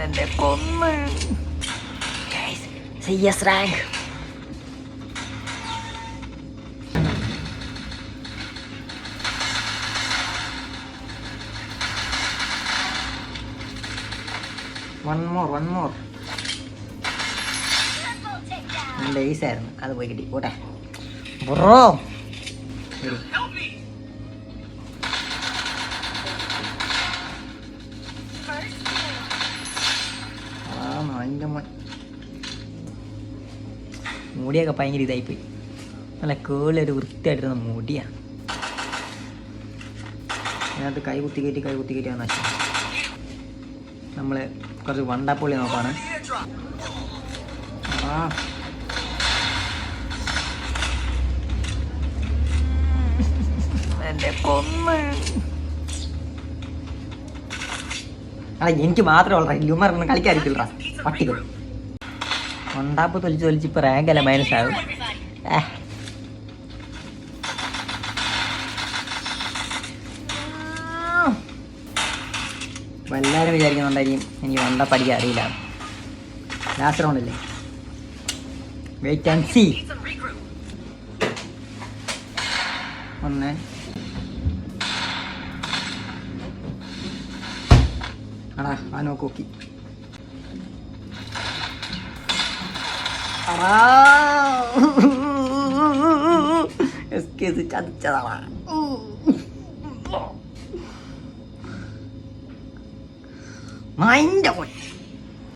എന്റെ കൊന്ന് CS rank. One more എൻ്റെ ഈസായിരുന്നു, അത് പോയി കിട്ടി പോട്ടെ ബ്രോ. മുടിയൊക്കെ ഭയങ്കര ഇതായിപ്പോയി, നല്ല കേളൊരു വൃത്തിയായിട്ടിരുന്ന മുടിയാണ്. അതിനകത്ത് കൈ കുത്തി കയറ്റി നശിച്ചു. നമ്മൾ കുറച്ച് വണ്ടാപ്പൊളി നോക്കാണ്. എൻ്റെ കൊന്ന് എനിക്ക് മാത്രമേ ഉള്ള ഹ്യൂമറൊന്നും കളിക്കാതിരിക്കില്ല പട്ടികൾ. വണ്ടാപ്പ് തൊലിച്ച് ഇപ്പൊ റാങ്കല്ല മൈനസാകും. എല്ലാവരും വിചാരിക്കുന്നുണ്ടായിരിക്കും എനിക്ക് വണ്ടപ്പടിക്കാൻ അറിയില്ല. ലാസ്റ്റ് റൗണ്ടല്ലേ, വെയിറ്റ് ആൻഡ് സീ. ഒന്ന് ആടാ ആ നോക്കി ചതിച്ചതാ. മൈൻഡ്